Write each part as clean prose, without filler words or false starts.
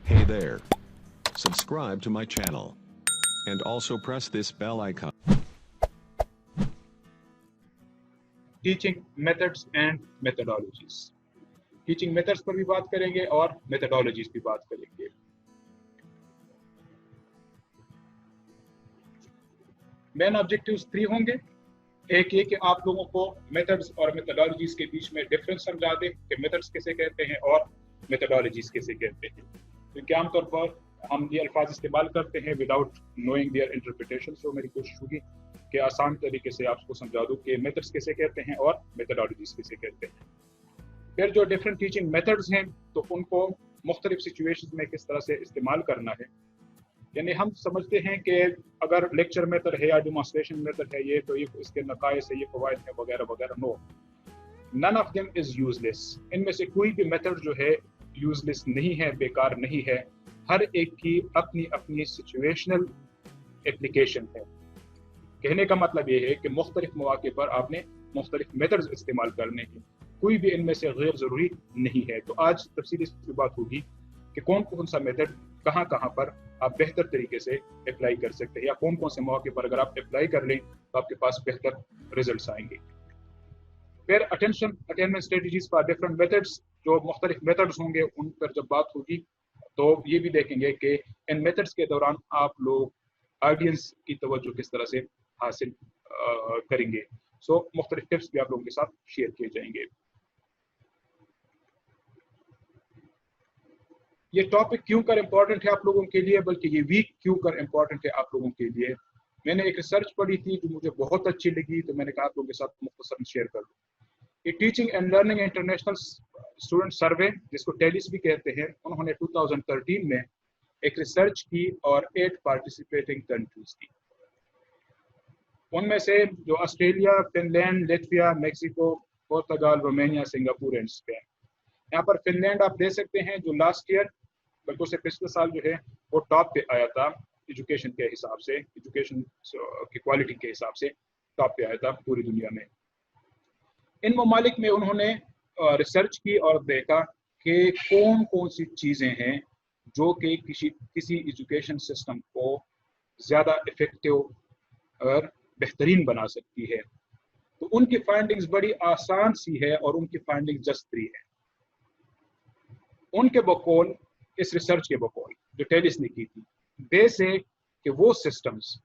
Hey there. Subscribe to my channel. And also press this bell icon. Teaching methods and methodologies. Teaching methods पर भी बात करेंगे और methodologies भी बात करेंगे। मेन ऑब्जेक्टिव्स 3 होंगे। एक ये कि आप लोगों को मेथड्स और मेथडोलॉजीज के बीच में डिफरेंस समझा दें कि मेथड्स किसे कहते हैं और मेथडोलॉजीज किसे कहते हैं, क्योंकि आमतौर पर हम ये अल्फाज इस्तेमाल करते हैं विदाउट नोइंग देयर इंटरप्रिटेशन। सो मेरी कोशिश होगी कि आसान तरीके से आपको समझा दूं कि मेथड्स किसे कहते हैं और मेथडोलॉजीज किसे कहते हैं। फिर जो डिफरेंट टीचिंग मेथड्स हैं तो उनको मुख्तलिफ सिचुएशंस में किस तरह से इस्तेमाल करना है। यानी हम समझते हैं कि अगर लेक्चर मेथड है या डेमोन्स्ट्रेशन मेथड है ये तो ये इसके नकाइस है, ये फवाइद है वगैरह वगैरह। No, none of them is useless. इनमें से कोई भी मेथड जो है यूजलेस नहीं है, बेकार नहीं है। हर एक की अपनी अपनी सिचुएशनल एप्लीकेशन है। कहने का मतलब ये है कि मुख्तलिफ मौके पर आपने मुख्तलिफ मेथड्स इस्तेमाल करने हैं, कोई भी इनमें से गैर ज़रूरी नहीं है। तो आज तफसीली बात होगी कि कौन कौन सा मेथड कहाँ कहाँ पर आप बेहतर तरीके से अप्लाई कर सकते हैं, या कौन कौन से मौके पर अगर आप अप्लाई कर लें तो आपके पास बेहतर रिजल्ट्स आएंगे। फिर attainment strategies for different methods, जो मुख्तलिफ मेथड्स होंगे उन पर जब बात होगी तो ये भी देखेंगे कि इन मेथड्स के दौरान आप लोग ऑडियंस की तवज्जो किस तरह से हासिल करेंगे। सो मुख्तलिफ टिप्स भी आप लोगों के साथ शेयर किए जाएंगे। ये टॉपिक क्यों कर इम्पोर्टेंट है आप लोगों के लिए, बल्कि ये वीक क्यों कर इम्पोर्टेंट है आप लोगों के लिए। मैंने एक रिसर्च पढ़ी थी जो मुझे बहुत अच्छी लगी, तो मैंने कहा आप लोगों के साथ मुख्तसरन शेयर कर दूं। ये teaching and learning international student survey, जिसको टेलिस भी कहते हैं, उन्होंने 2013 में एक रिसर्च की और 8 पार्टिसिपेटिंग कंट्रीज की। उनमें से जो Australia, Finland, Latvia, Mexico, Portugal, Romania, Singapore and Spain. यहाँ पर फिनलैंड आप दे सकते हैं जो लास्ट ईयर बल्कि उससे पिछले साल जो है वो टॉप पे आया था एजुकेशन के हिसाब से, एजुकेशन की क्वालिटी के हिसाब से टॉप पे आया था पूरी दुनिया में। इन ममालिक में उन्होंने रिसर्च की और देखा कि कौन कौन सी चीज़ें हैं जो कि किसी एजुकेशन सिस्टम को ज़्यादा इफेक्टिव और बेहतरीन बना सकती है। तो उनकी फाइंडिंग्स बड़ी आसान सी है और उनकी फाइंडिंग जस्ट 3 है। उनके बकौल, इस रिसर्च के बकौल जो टेलिस ने की थी, दे से कि वो सिस्टम्स,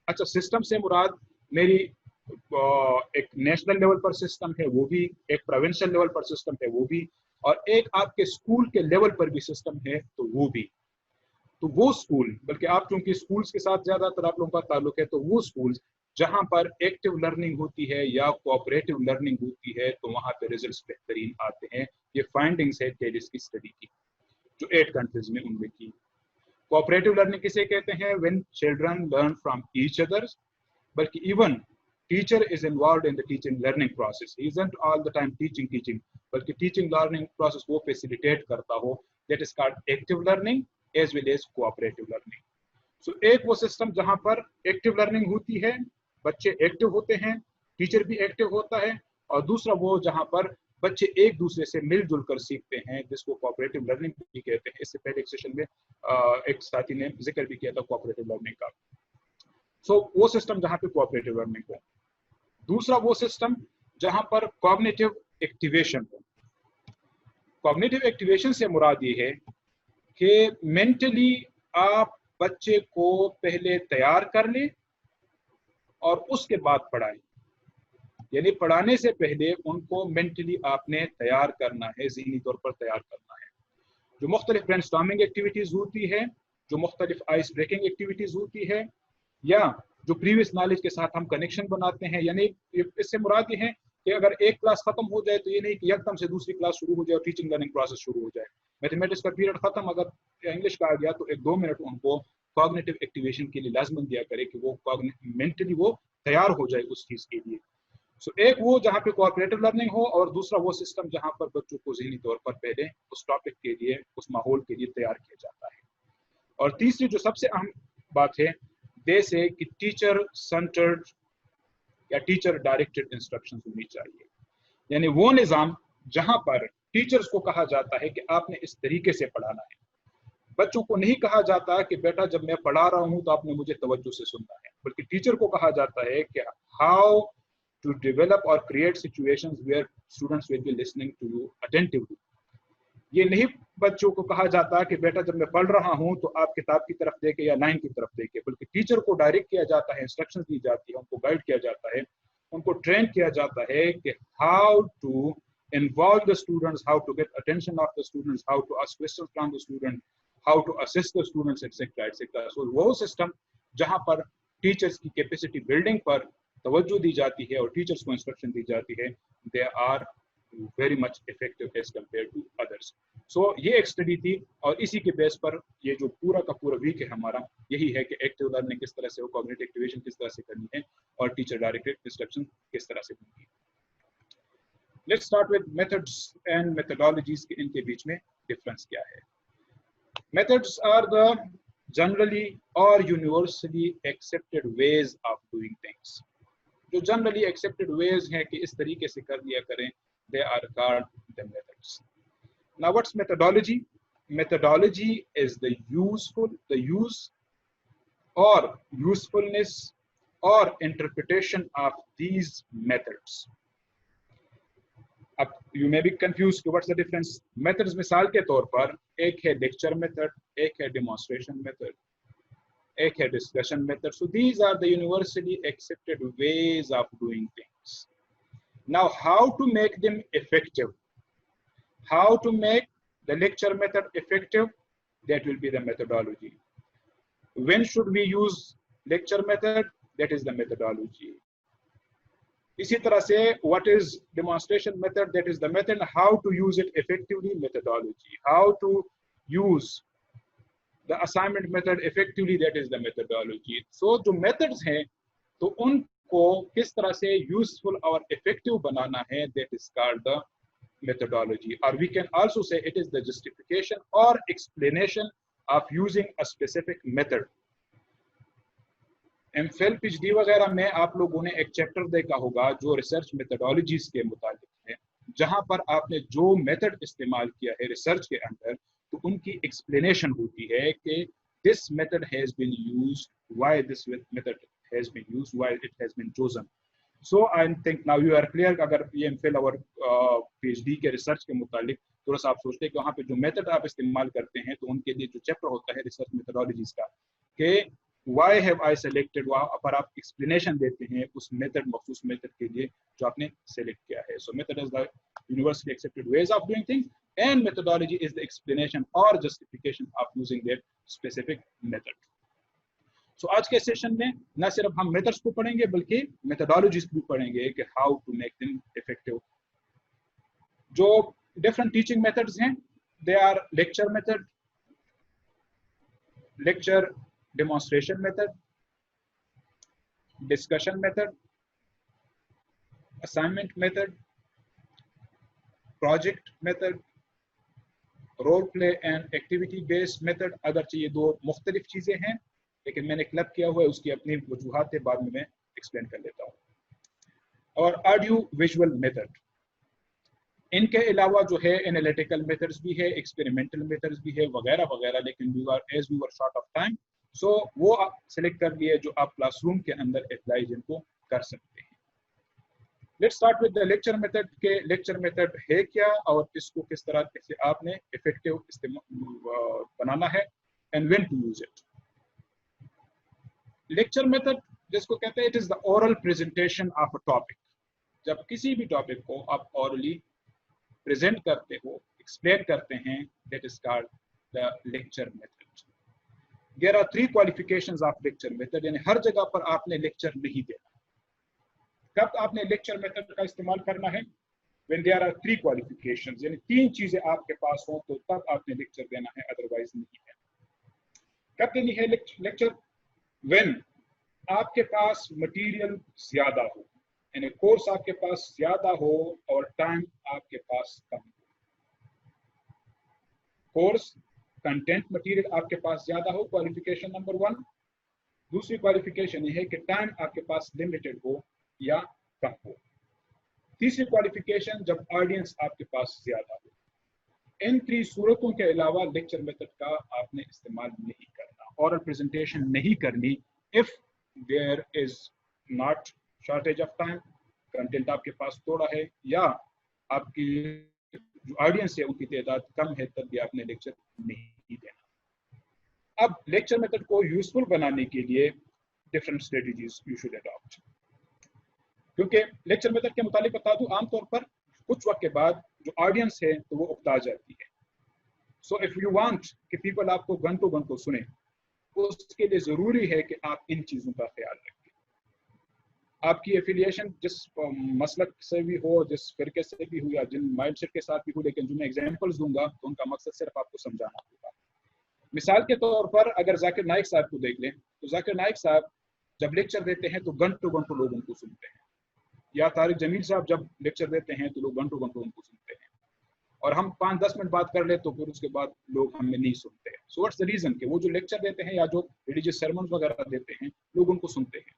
अच्छा सिस्टम से मुराद मेरी एक नेशनल लेवल पर सिस्टम है वो भी, एक प्रोविंशियल लेवल पर सिस्टम है वो भी, और एक आपके स्कूल के लेवल पर भी सिस्टम है तो वो भी। तो वो स्कूल, बल्कि आप चूंकि स्कूल्स के साथ ज्यादातर आप लोगों का ताल्लुक है, तो वो स्कूल्स जहां पर एक्टिव लर्निंग होती है या कोऑपरेटिव लर्निंग होती है तो वहां पे रिजल्ट्स बेहतरीन आते हैं। ये फाइंडिंग्स है टेलिस की स्टडी की जो 8 कंट्रीज में उनमें की। कोऑपरेटिव लर्निंग किसे कहते हैं? When children learn from each others, बल्कि even teacher is involved in the teaching learning process. He isn't all the time teaching, बल्कि टीचिंग लर्निंग प्रोसेस वो फैसिलिटेट करता हो। That is called active learning as well as cooperative learning. So एक वो system जहां पर active learning होती है, बच्चे एक्टिव होते हैं, टीचर भी एक्टिव होता है, और दूसरा वो जहां पर बच्चे एक दूसरे से मिलजुल कर सीखते हैं, जिसको कोऑपरेटिव लर्निंग भी कहते हैं। इससे पहले एक सेशन में एक साथी ने जिक्र भी किया था कोऑपरेटिव लर्निंग का। सो वो सिस्टम जहां पे कोऑपरेटिव लर्निंग हो। दूसरा वो सिस्टम जहां पर कॉग्निटिव एक्टिवेशन हो। कॉग्निटिव एक्टिवेशन से मुराद ये है कि मेंटली आप बच्चे को पहले तैयार कर लें और उसके बाद पढ़ाएं। यानी पढ़ाने से पहले उनको मेंटली आपने तैयार करना है, ज़हनी तौर पर तैयार करना है। जो मुख्तलिफ ब्रेनस्टॉर्मिंग एक्टिविटीज़ होती है, जो मुख्तलिफ आइस ब्रेकिंग एक्टिविटीज़ होती है, या जो प्रीवियस नॉलेज के साथ हम कनेक्शन बनाते हैं। यानी इससे मुराद ये है कि अगर एक क्लास खत्म हो जाए तो ये नहीं कि एकदम से दूसरी क्लास शुरू हो जाए और टीचिंग लर्निंग प्रोसेस शुरू हो जाए। मैथमेटिक्स का पीरियड खत्म, अगर इंग्लिश का आ गया तो 1-2 मिनट उनको कॉग्निटिव एक्टिवेशन के लिए लाजमन दिया करे कि वो मेंटली वो तैयार हो जाए उस चीज़ के लिए। सो एक वो जहाँ पे कोऑपरेटिव लर्निंग हो, और दूसरा वो सिस्टम जहाँ पर बच्चों को ज़हनी तौर पर पहले उस टॉपिक के लिए, उस माहौल के लिए तैयार किया जाता है। और तीसरी जो सबसे अहम बात है, दे से कि टीचर सेंटर्ड या टीचर डायरेक्टेड इंस्ट्रक्शंस होनी चाहिए। यानी वो निज़ाम जहाँ पर टीचर्स को कहा जाता है कि आपने इस तरीके से पढ़ाना है, बच्चों को नहीं कहा जाता कि बेटा जब मैं पढ़ा रहा हूं तो आपने मुझे तवज्जो से सुनना है, बल्कि टीचर को कहा जाता है कि हाउ टू डेवलप और create situations where students will be listening to you attentively. ये नहीं बच्चों को कहा जाता कि बेटा जब मैं पढ़ रहा हूं तो आप किताब की तरफ देखें या लाइन की तरफ देखें, बल्कि टीचर को डायरेक्ट किया जाता है, इंस्ट्रक्शंस दी जाती है, उनको गाइड किया जाता है, उनको ट्रेन किया जाता है कि how to involve the students, how to get attention of the students, how to ask questions from the student, how to assist the students, etc. etc. So वो सिस्टम जहां पर टीचर्स की कैपेसिटी बिल्डिंग पर तवज्जो दी जाती है और teachers को इंस्ट्रक्शन दी जाती है, they are very much effective as compare to others. So ये एक स्टडी थी और इसी के बेस पर ये जो पूरा का पूरा वीक है हमारा, यही है कि एक्टिव लर्निंग किस तरह से हो, कॉग्निटिव एक्टिवेशन किस तरह से करनी है और टीचर डायरेक्टेड इंस्ट्रक्शन किस तरह से होंगी। Let's start with methods and methodologies के इनके बीच में डिफरेंस क्या है। Methods are the generally or universally accepted ways of doing things. जो generally accepted ways हैं कि इस तरीके से कर लिया करें, they are called the methods. Now what's methodology? Methodology is the use or usefulness or interpretation of these methods. अब यू मे बी कंफ्यूज कि व्हाट्स द डिफरेंस। मेथड्स मिसाल के तौर पर एक है लेक्चर मेथड, एक है डेमोन्स्ट्रेशन मेथड, एक है discussion method. So these are the universally accepted ways of doing things. Now how to make them effective, how to make the lecture method effective, that will be the methodology. When should we use lecture method, that is the methodology. इसी तरह से what is demonstration method, that is the method, how to use it effectively, methodology. How to use the assignment method effectively, that is the methodology. So जो methods हैं तो उनको किस तरह से useful और effective बनाना है, that is called the methodology. Or we can also say it is the justification or explanation of using a specific method. MPhil PhD वगैरह में आप लोगों ने एक चैप्टर देखा होगा जो रिसर्च मेथोडोलॉजीज के मुताबिक है, जहां पर आपने जो मेथड इस्तेमाल किया है रिसर्च के अंदर, तो उनकी एक्सप्लेनेशन होती है कि this method has been used, why this method has been used, why it has been chosen. So I think now you are clear. अगर ये एमफिल और पीएचडी के रिसर्च के मुताबिक थोड़ा सा आप सोचते हैं कि वहाँ पे जो मेथड आप इस्तेमाल करते हैं तो उनके लिए जो चैप्टर होता है रिसर्च मेथोडोलॉजीज का कि Why have I selected, वहाँ पर आप explanation देते हैं उस method, मखसूस method के लिए जो आपने select किया है। So method is the universally accepted ways of doing things, and methodology is the explanation or justification of using that specific method. So आज के सेशन में न सिर्फ हम methods को पढ़ेंगे बल्कि methodologies भी पढ़ेंगे कि how to make them effective. जो different teaching methods हैं, they are lecture method, lecture demonstration method, discussion method, assignment method, project method, role play and activity based method। अगरचे ये दो मुख्तलिफ चीजें हैं लेकिन मैंने क्लब किया हुआ है, उसकी अपनी वजूहात है, बाद में मैं एक्सप्लेन कर लेता हूँ। और ऑडियो विजुअल मेथड, इनके अलावा जो है एनालिटिकल मेथड्स भी है, एक्सपेरिमेंटल मेथड्स भी है वगैरह वगैरह, लेकिन we were short of time, so वो आप सिलेक्ट कर लिए जो आप क्लासरूम के अंदर अप्लाई जिनको कर सकते हैं। Let's start with the lecture method के लेक्चर मेथड है क्या और इसको किस तरह से आपने इफेक्टिव बनाना है and when to use it. Lecture method जिसको कहते हैं it is the oral presentation of a topic. जब किसी भी टॉपिक को आप ओरली प्रेजेंट करते हो, एक्सप्लेन करते हैं, that is called the lecture method. There are 3 qualifications of lecture method, यानी हर जगह पर आपने लेक्चर नहीं देना। कब आपने लेक्चर मेथड का इस्तेमाल करना है? When there are 3 qualifications, यानी 3 चीजें आपके पास हो तो तब आपने लेक्चर देना है, अदरवाइज नहीं है। कब देनी है लेक्चर? When आपके पास मटेरियल ज्यादा हो, यानी कोर्स आपके पास ज्यादा हो और टाइम आपके पास कम हो। कोर्स कंटेंट मटेरियल आपके पास ज्यादा हो, क्वालिफिकेशन नंबर 1। दूसरी क्वालिफिकेशन ये है कि टाइम आपके पास लिमिटेड हो या कम हो। तीसरी क्वालिफिकेशन जब ऑडियंस आपके पास ज्यादा हो। इन 3 सूरतों के अलावा लेक्चर मेथड का आपने इस्तेमाल नहीं करना, ऑरल प्रेजेंटेशन नहीं करनी if there is not shortage of time, content आपके पास थोड़ा है या आपकी जो ऑडियंस है उनकी तादाद कम है, तब भी आपने लेक्चर नहीं देना। अब लेक्चर मेथड को यूजफुल बनाने के लिए different strategies you should adopt, क्योंकि लेक्चर मेथड के मुतालिक बता दूं, आमतौर पर कुछ वक्त के बाद जो ऑडियंस है तो वो उकता जाती है। सो इफ यू वांट कि पीपल आपको घंटों घंटों सुने, उसके लिए जरूरी है कि आप इन चीजों का ख्याल रखें। आपकी एफिलिएशन जिस मसलक से भी हो, जिस फिरके से भी हो या जिन माइंडसेट के साथ भी हो, लेकिन जो मैं एग्जांपल्स दूंगा तो उनका मकसद सिर्फ आपको समझाना होगा। मिसाल के तौर पर अगर जाकिर नाइक साहब को देख लें, तो जाकिर नाइक साहब जब लेक्चर देते हैं तो घंटों घंटों लोग उनको सुनते हैं, या तारिक जमील साहब जब लेक्चर देते हैं तो लोग घंटों घंटों उनको सुनते हैं, और हम 5-10 मिनट बात कर ले तो फिर उसके बाद लोग हमें नहीं सुनते हैं। सो व्हाट्स द रीजन कि वो जो लेक्चर देते हैं या जो रिलीजियस सरमन वगैरह देते हैं लोग उनको सुनते हैं।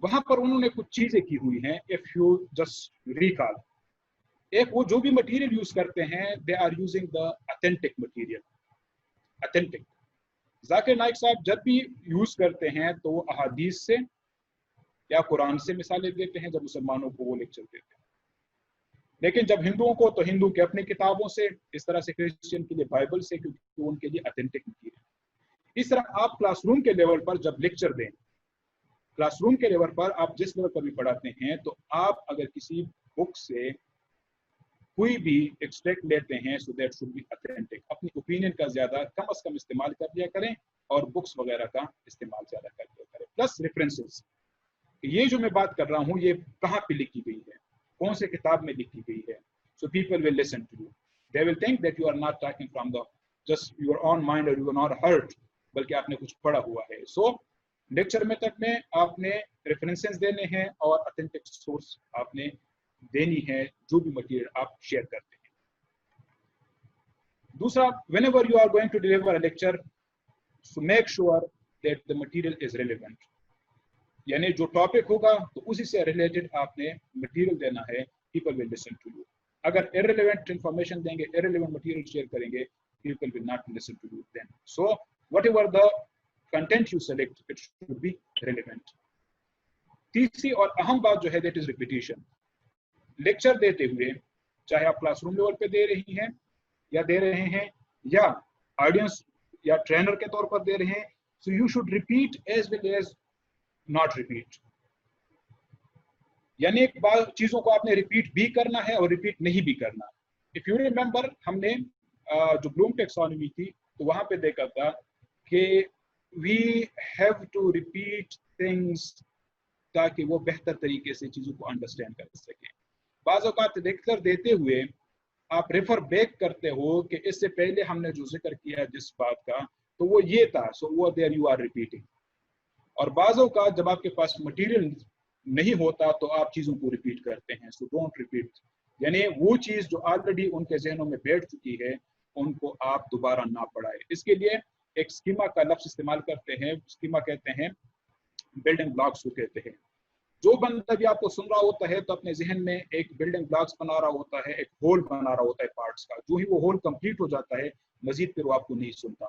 वहां पर उन्होंने कुछ चीजें की हुई हैं, इफ यू जस्ट रिकॉल, एक वो जो भी मटेरियल यूज करते हैं they are using the authentic material, authentic. Zakir Naik साहब जब भी यूज करते हैं तो वो अहादीस से या कुरान से मिसालें देते हैं जब मुसलमानों को वो लेक्चर देते हैं, लेकिन जब हिंदुओं को तो हिंदू के अपनी किताबों से, इस तरह से क्रिश्चियन के लिए बाइबल से, क्योंकि उनके लिए ऑथेंटिक मटीरियल। इस तरह आप क्लासरूम के लेवल पर जब लेक्चर दें, क्लासरूम के लेवल पर आप जिस लेवल पर भी पढ़ाते हैं, तो आप अगर किसी बुक से कोई भी एक्सट्रैक्ट लेते हैं so that should be authentic. अपनी ओपिनियन का ज्यादा कम अज कम इस्तेमाल कर लिया करें और बुक्स वगैरह का इस्तेमाल ज्यादा कर लिया करें, प्लस रेफरेंसेस। ये जो मैं बात कर रहा हूँ ये कहाँ पे लिखी गई है, कौन से किताब में लिखी गई है, so people will listen to you, they will think that you are not talking from the just your own mind और यू आर नॉट हर्ट, बल्कि आपने कुछ पढ़ा हुआ है। सो लेक्चर मेथड में आपने रेफरेंसेस देने हैं और ऑथेंटिक सोर्स आपने देनी है जो भी मटेरियल आप शेयर करते हैं। दूसरा, whenever you are going to deliver a lecture, so make sure that the material is relevant, यानी जो टॉपिक होगा तो उसी से रिलेटेड आपने मटेरियल देना है, people will listen to you। अगर irrelevant information देंगे, irrelevant material शेयर करेंगे, people will not listen to you then। So whatever the content you select, it should be relevant। तीसरी और अहम बात जो है that is repetition। लेक्चर देते हुए चाहे आप क्लासरूम लेवल पे दे रही हैं या दे रहे हैं या ऑडियंस या ट्रेनर के तौर पर दे रहे हैं, so you should repeat as well as not repeat, यानी एक बार चीजों को आपने रिपीट भी करना है और रिपीट नहीं भी करना। इफ यू रिमेंबर, हमने जो ब्लूम टेक्सोनॉमी थी तो वहां पे देखा था कि we have to repeat things ताकि वो बेहतर तरीके से चीजों को अंडरस्टैंड कर सके। बाज़ औक़ात लेक्चर देते हुए आप रेफर बैक करते हो कि इससे पहले हमने जो जिक्र किया जिस बात का तो वो ये था, सो वो देयर यू आर रिपीटिंग। और बाज़ औक़ात जब आपके पास मटेरियल नहीं होता तो आप चीज़ों को रिपीट करते हैं, सो डोंट रिपीट, यानी वो चीज़ जो ऑलरेडी उनके जहनों में बैठ चुकी है उनको आप दोबारा ना पढ़ाए। इसके लिए एक स्कीमा का लफ्ज़ इस्तेमाल करते हैं, स्कीमा कहते हैं, बिल्डिंग ब्लॉक्स को कहते हैं। जो बंदा भी आपको सुन रहा होता है तो अपने जहन में एक बिल्डिंग ब्लॉक्स बना रहा होता है, एक होल बना रहा होता है पार्ट्स का। जो ही वो होल कंप्लीट हो जाता है मजीद फिर वो आपको नहीं सुनता।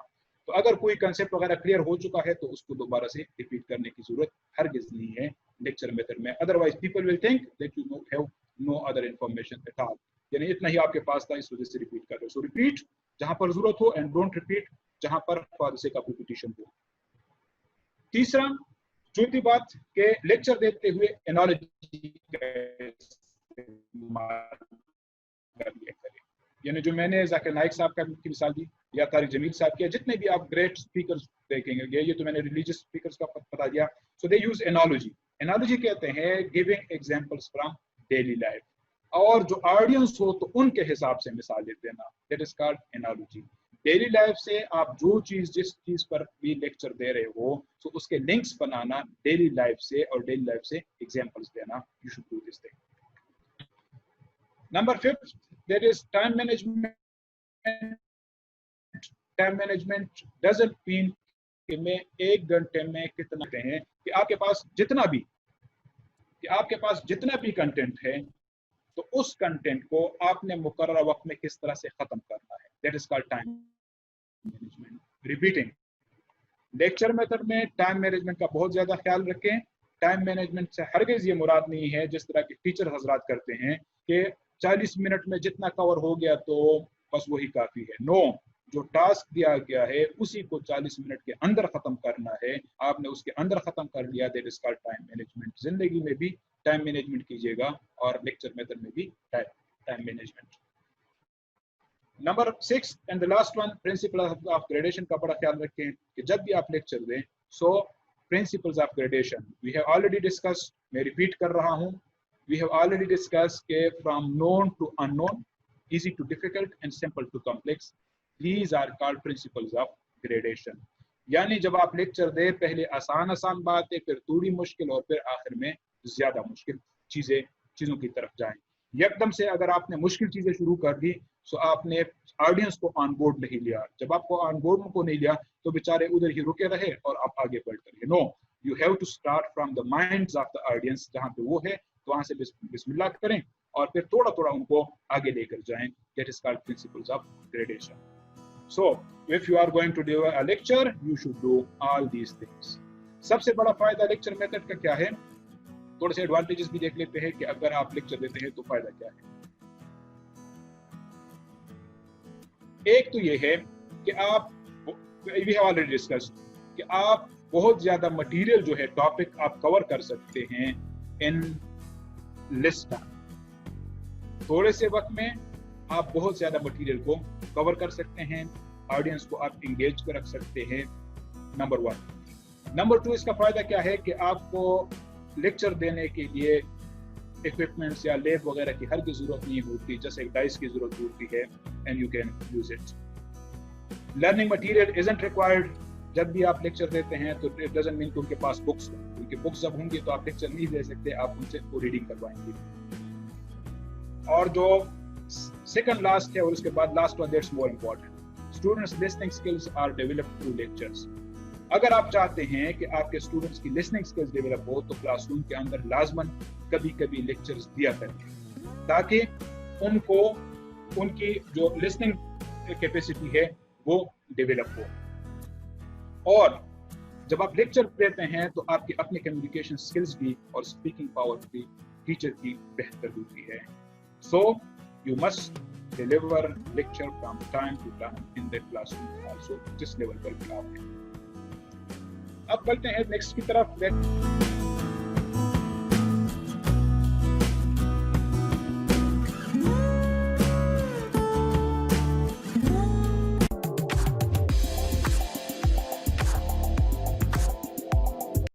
तो अगर कोई कंसेप्ट वगैरह क्लियर हो चुका है तो उसको दोबारा से रिपीट करने की जरूरत हरगिज नहीं है लेक्चर मेथड में, otherwise people will think that you have no other information at all, यानी इतना ही आपके पास था इस वजह से रिपीट कर रहे हो। सो रिपीट जहां पर जरूरत हो एंड डोंट रिपीट जहां पर for the sake of repetition हो। तीसरा, चौथी बात के लेक्चर देते हुए एनालॉजी का इस्तेमाल कर लिया करें, यानी जो मैंने जाकिर नाइक साहब का की मिसाल दी या तारिक जमील साहब की, जितने भी आप ग्रेट स्पीकर्स देखेंगे, ये तो मैंने रिलीजियस स्पीकर्स का बता दिया, सो दे यूज एनालॉजी। एनालॉजी कहते हैं giving examples from daily life, और जो ऑडियंस हो तो उनके हिसाब से मिसाल देना, that is called analogy. Daily life से आप जो चीज जिस चीज पर भी लेक्चर दे रहे हो तो उसके लिंक्स बनाना डेली लाइफ से और डेली लाइफ से एग्जांपल्स देना, you should do this thing. Number 5 that is time management. Time management doesn't mean कि मैं 1 घंटे में कितना हैं कि आपके पास जितना भी कंटेंट है तो उस कंटेंट को आपने मुकर्रर वक्त में किस तरह से खत्म करना है, that is called time management. Repeating, lecture method में टाइम मैनेजमेंट का बहुत ज्यादा ख्याल रखें. टाइम मैनेजमेंट से हरगिज ये मुराद नहीं है जिस तरह के टीचर हजरात करते हैं कि 40 मिनट में जितना कवर हो गया तो बस वही काफी है. नो, जो टास्क दिया गया है उसी को 40 मिनट के अंदर खत्म करना है. आपने उसके अंदर खत्म कर लिया, that is called time management. जिंदगी में भी टाइम मैनेजमेंट कीजिएगा और लेक्चर मेथड में भी time management. Number 6 and the last one, principle of gradation का बड़ा ख्याल रखें कि जब भी आप लेक्चर दें, so principles of gradation we have already discussed, मैं रिपीट कर रहा हूं, वी हैव ऑलरेडी डिस्कस्ड के from known to unknown, easy to difficult and simple to complex, these are called principles of gradation. यानी जब आप lecture दे, पहले आसान आसान बातें, फिर थोड़ी मुश्किल और फिर आखिर में ज्यादा मुश्किल चीजों की तरफ जाएं. एकदम से अगर आपने मुश्किल चीजें शुरू कर दी तो आपने ऑडियंस को ऑन बोर्ड नहीं लिया. जब आपको ऑन बोर्ड को नहीं लिया तो बेचारे उधर ही रुके रहे और आप आगे बढ़ते रहे. No, you have to start from the minds of the audience. जहां पे वो है तो वहां से बिस्मिल्लाह करें और फिर थोड़ा थोड़ा उनको आगे लेकर जाएं. That is called principles of gradation. So, if you are going to do a lecture, you should do all these things. सबसे बड़ा फायदा लेक्चर मेथड का क्या है? थोड़े से एडवांटेजेस भी देख लेते हैं कि अगर आप लेक्चर देते हैं तो फायदा क्या है. एक तो ये है कि आप, we have already discussed, कि आप बहुत ज्यादा मटेरियल जो है, टॉपिक आप कवर कर सकते हैं इन लेस टाइम. थोड़े से वक्त में आप बहुत ज्यादा मटेरियल को कवर कर सकते हैं, ऑडियंस को आप इंगेज कर रख सकते हैं. नंबर 1. नंबर 2, इसका फायदा क्या है कि आपको लेक्चर देने के लिए इक्विपमेंट्स या लैब वगैरह की हर की जरूरत नहीं होती, जैसे एक डाइस की जरूरत होती है, and you can use it. Learning material isn't required. जब भी आप लेक्चर देते हैं तो इट डजंट मीन कि उनके पास बुक्स हो, उनके बुक्स जब होंगी तो आप लेक्चर नहीं दे सकते, आप उनसे वो रीडिंग करवाएंगे. और जो सेकंड लास्ट है और उसके बाद last one, that's more important, students listening skills are developed through lectures. अगर आप चाहते हैं कि आपके स्टूडेंट्स की लिसनिंग स्किल्स डेवलप हो तो क्लासरूम के अंदर लाजमन कभी कभी लेक्चर्स दिया करें ताकि उनको उनकी जो लिसनिंग कैपेसिटी है वो डेवलप हो. और जब आप लेक्चर देते हैं तो आपकी अपनी कम्युनिकेशन स्किल्स भी और स्पीकिंग पावर भी टीचर की बेहतर होती है. सो you must deliver lecture from time to time in the classroom also, जिस लेवल पर भी आप हैं. अब बढ़ते हैं नेक्स्ट की तरफ.